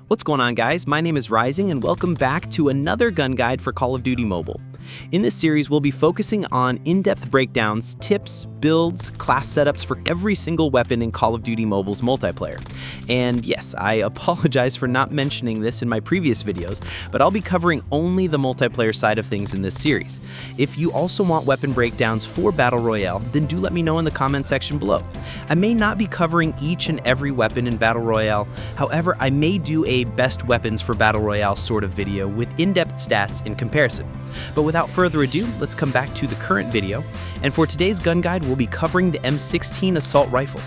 What's going on, guys? My name is Rising and welcome back to another gun guide for Call of Duty Mobile. In this series, we'll be focusing on in-depth breakdowns, tips, builds, class setups for every single weapon in Call of Duty Mobile's multiplayer. And yes, I apologize for not mentioning this in my previous videos, but I'll be covering only the multiplayer side of things in this series. If you also want weapon breakdowns for Battle Royale, then do let me know in the comment section below. I may not be covering each and every weapon in Battle Royale, however, I may do a best weapons for Battle Royale sort of video with in-depth stats in comparison. But without further ado, let's come back to the current video, and for today's gun guide, we'll be covering the M16 assault rifle.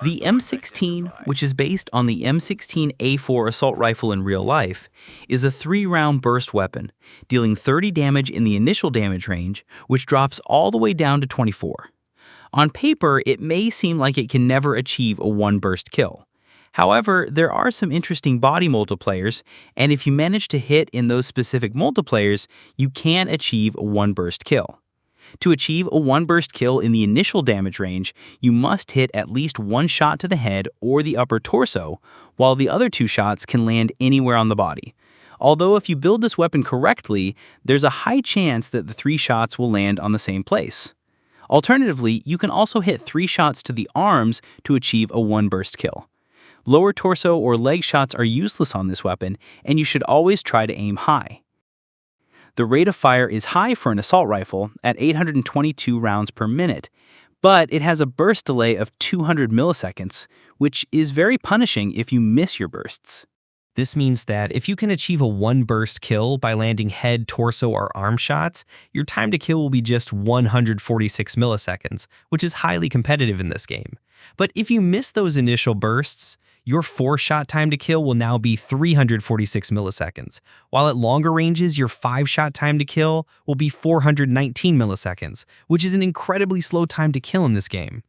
The M16, which is based on the M16A4 assault rifle in real life, is a 3-round burst weapon, dealing 30 damage in the initial damage range, which drops all the way down to 24. On paper, it may seem like it can never achieve a 1-burst kill. However, there are some interesting body multipliers, and if you manage to hit in those specific multipliers, you can achieve a 1-burst kill. To achieve a 1-burst kill in the initial damage range, you must hit at least 1 shot to the head or the upper torso, while the other 2 shots can land anywhere on the body. Although if you build this weapon correctly, there's a high chance that the 3 shots will land on the same place. Alternatively, you can also hit 3 shots to the arms to achieve a 1-burst kill. Lower torso or leg shots are useless on this weapon, and you should always try to aim high. The rate of fire is high for an assault rifle at 822 rounds per minute, but it has a burst delay of 200 milliseconds, which is very punishing if you miss your bursts. This means that if you can achieve a 1-burst kill by landing head, torso, or arm shots, your time to kill will be just 146 milliseconds, which is highly competitive in this game. But if you miss those initial bursts, your 4-shot time to kill will now be 346 milliseconds, while at longer ranges, your 5-shot time to kill will be 419 milliseconds, which is an incredibly slow time to kill in this game.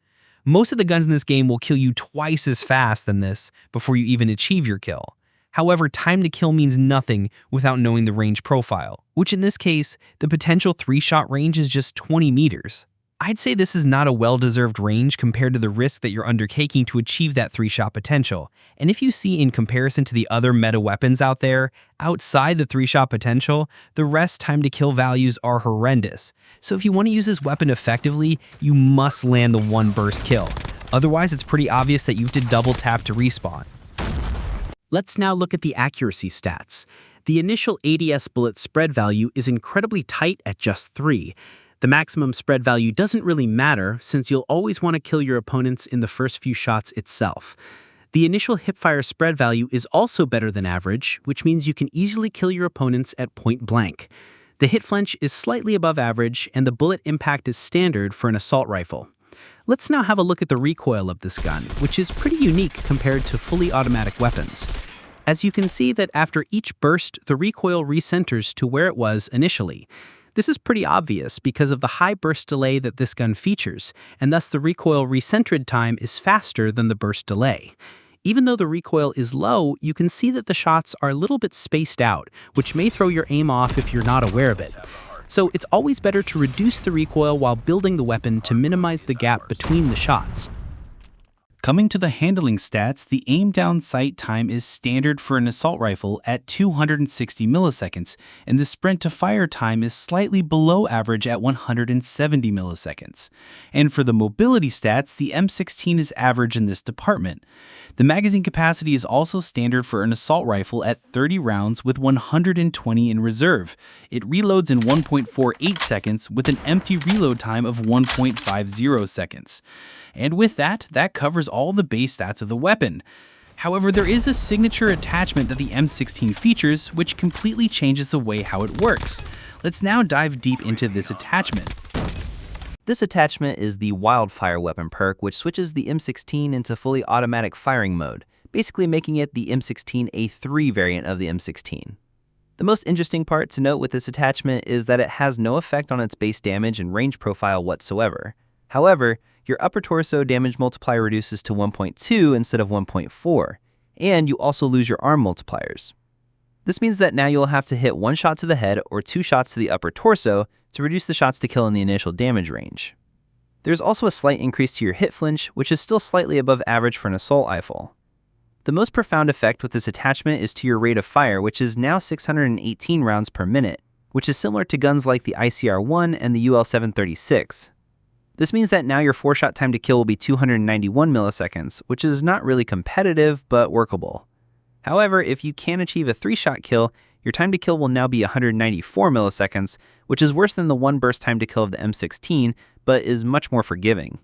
Most of the guns in this game will kill you twice as fast than this before you even achieve your kill. However, time to kill means nothing without knowing the range profile, which in this case, the potential 3-shot range is just 20 meters. I'd say this is not a well-deserved range compared to the risk that you're undertaking to achieve that 3-shot potential, and if you see in comparison to the other meta weapons out there, outside the 3-shot potential, the rest time to kill values are horrendous. So if you want to use this weapon effectively, you must land the 1-burst kill. Otherwise, it's pretty obvious that you have to double tap to respawn. Let's now look at the accuracy stats. The initial ADS bullet spread value is incredibly tight at just 3. The maximum spread value doesn't really matter since you'll always want to kill your opponents in the first few shots itself. The initial hipfire spread value is also better than average, which means you can easily kill your opponents at point blank. The hit flinch is slightly above average, and the bullet impact is standard for an assault rifle. Let's now have a look at the recoil of this gun, which is pretty unique compared to fully automatic weapons. As you can see that after each burst, the recoil recenters to where it was initially. This is pretty obvious because of the high burst delay that this gun features, and thus the recoil recentered time is faster than the burst delay. Even though the recoil is low, you can see that the shots are a little bit spaced out, which may throw your aim off if you're not aware of it. So it's always better to reduce the recoil while building the weapon to minimize the gap between the shots. Coming to the handling stats, the aim down sight time is standard for an assault rifle at 260 milliseconds, and the sprint to fire time is slightly below average at 170 milliseconds. And for the mobility stats, the M16 is average in this department. The magazine capacity is also standard for an assault rifle at 30 rounds with 120 in reserve. It reloads in 1.48 seconds with an empty reload time of 1.50 seconds. And with that covers all the base stats of the weapon. However, there is a signature attachment that the M16 features, which completely changes the way how it works. Let's now dive deep into this attachment. This attachment is the Wildfire weapon perk, which switches the M16 into fully automatic firing mode, basically making it the M16A3 variant of the M16. The most interesting part to note with this attachment is that it has no effect on its base damage and range profile whatsoever. However, your upper torso damage multiplier reduces to 1.2 instead of 1.4, and you also lose your arm multipliers. This means that now you'll have to hit 1 shot to the head or 2 shots to the upper torso to reduce the shots to kill in the initial damage range. There's also a slight increase to your hit flinch, which is still slightly above average for an assault rifle. The most profound effect with this attachment is to your rate of fire, which is now 618 rounds per minute, which is similar to guns like the ICR-1 and the UL-736. This means that now your 4-shot time to kill will be 291 milliseconds, which is not really competitive, but workable. However, if you can achieve a 3-shot kill, your time to kill will now be 194 milliseconds, which is worse than the 1 burst time to kill of the M16, but is much more forgiving.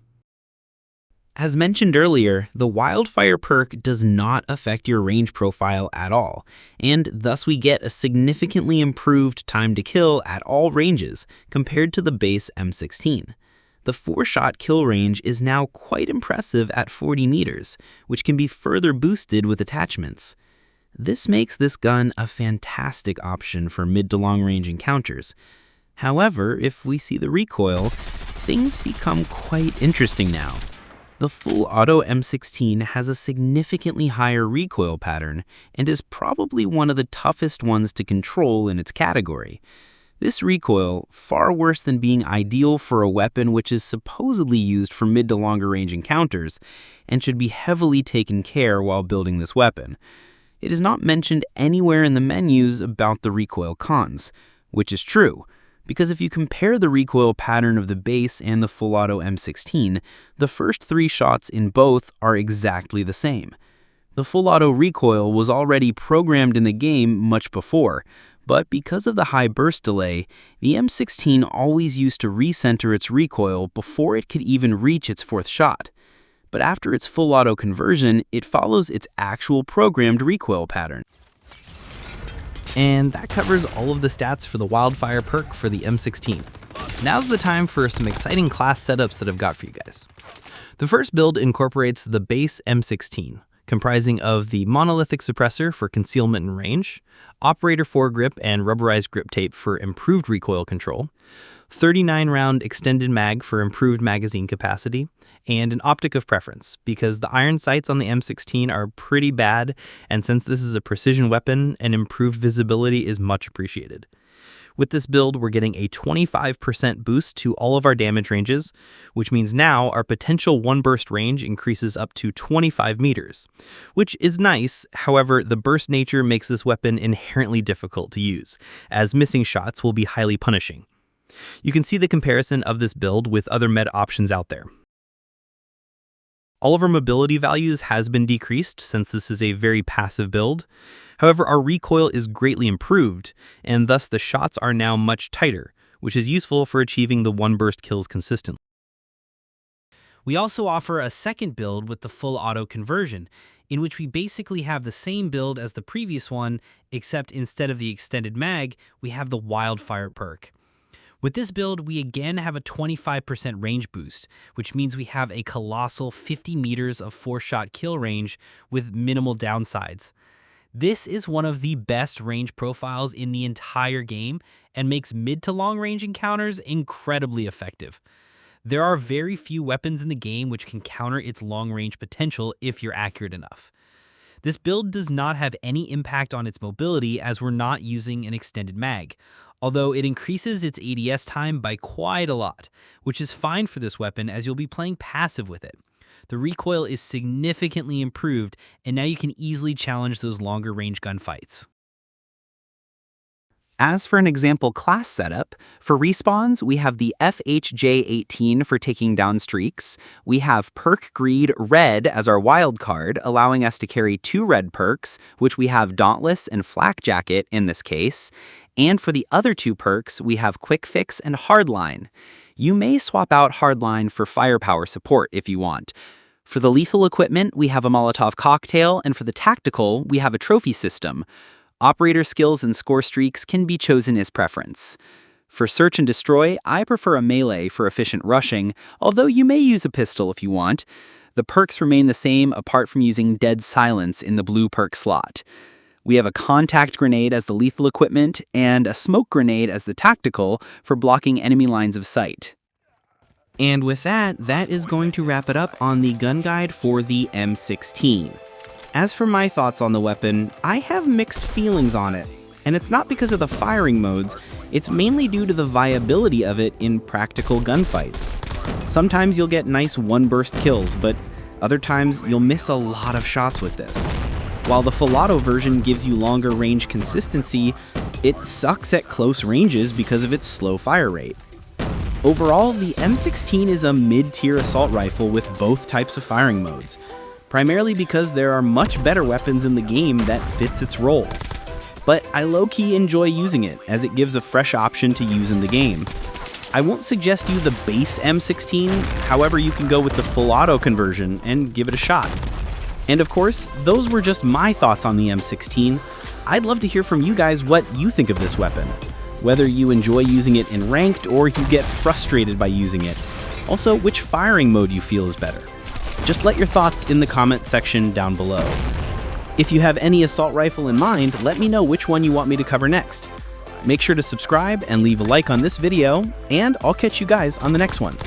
As mentioned earlier, the Wildfire perk does not affect your range profile at all, and thus we get a significantly improved time to kill at all ranges compared to the base M16. The 4-shot kill range is now quite impressive at 40 meters, which can be further boosted with attachments. This makes this gun a fantastic option for mid to long range encounters. However, if we see the recoil, things become quite interesting now. The full auto M16 has a significantly higher recoil pattern and is probably one of the toughest ones to control in its category. This recoil, far worse than being ideal for a weapon which is supposedly used for mid to longer range encounters and should be heavily taken care while building this weapon. It is not mentioned anywhere in the menus about the recoil cons, which is true, because if you compare the recoil pattern of the base and the full auto M16, the first 3 shots in both are exactly the same. The full auto recoil was already programmed in the game much before, but because of the high burst delay, the M16 always used to recenter its recoil before it could even reach its 4th shot. But after its full auto conversion, it follows its actual programmed recoil pattern. And that covers all of the stats for the Wildfire perk for the M16. Now's the time for some exciting class setups that I've got for you guys. The first build incorporates the base M16, comprising of the monolithic suppressor for concealment and range, operator foregrip and rubberized grip tape for improved recoil control, 39-round extended mag for improved magazine capacity, and an optic of preference, because the iron sights on the M16 are pretty bad, and since this is a precision weapon, an improved visibility is much appreciated. With this build, we're getting a 25% boost to all of our damage ranges, which means now our potential 1-burst range increases up to 25 meters, which is nice. However, the burst nature makes this weapon inherently difficult to use, as missing shots will be highly punishing. You can see the comparison of this build with other med options out there. All of our mobility values has been decreased since this is a very passive build. However, our recoil is greatly improved, and thus the shots are now much tighter, which is useful for achieving the 1-burst kills consistently. We also offer a second build with the full auto conversion, in which we basically have the same build as the previous one, except instead of the extended mag, we have the Wildfire perk. With this build, we again have a 25% range boost, which means we have a colossal 50 meters of 4-shot kill range with minimal downsides. This is one of the best range profiles in the entire game and makes mid to long range encounters incredibly effective. There are very few weapons in the game which can counter its long range potential if you're accurate enough. This build does not have any impact on its mobility as we're not using an extended mag, although it increases its ADS time by quite a lot, which is fine for this weapon as you'll be playing passive with it. The recoil is significantly improved, and now you can easily challenge those longer range gunfights. As for an example class setup, for respawns, we have the FHJ-18 for taking down streaks. We have Perk Greed Red as our wild card, allowing us to carry 2 red perks, which we have Dauntless and Flak Jacket in this case. And for the other 2 perks, we have Quick Fix and Hardline. You may swap out Hardline for firepower support if you want. For the lethal equipment, we have a Molotov cocktail, and for the tactical, we have a trophy system. Operator skills and score streaks can be chosen as preference. For search and destroy, I prefer a melee for efficient rushing, although you may use a pistol if you want. The perks remain the same apart from using Dead Silence in the blue perk slot. We have a contact grenade as the lethal equipment and a smoke grenade as the tactical for blocking enemy lines of sight. And with that, that is going to wrap it up on the gun guide for the M16. As for my thoughts on the weapon, I have mixed feelings on it. And it's not because of the firing modes, it's mainly due to the viability of it in practical gunfights. Sometimes you'll get nice one-burst kills, but other times you'll miss a lot of shots with this. While the full auto version gives you longer range consistency, it sucks at close ranges because of its slow fire rate. Overall, the M16 is a mid-tier assault rifle with both types of firing modes, primarily because there are much better weapons in the game that fits its role. But I low-key enjoy using it, as it gives a fresh option to use in the game. I won't suggest you the base M16, however you can go with the full auto conversion and give it a shot. And of course, those were just my thoughts on the M16. I'd love to hear from you guys what you think of this weapon, whether you enjoy using it in ranked or you get frustrated by using it. Also, which firing mode you feel is better. Just let your thoughts in the comment section down below. If you have any assault rifle in mind, let me know which one you want me to cover next. Make sure to subscribe and leave a like on this video, and I'll catch you guys on the next one.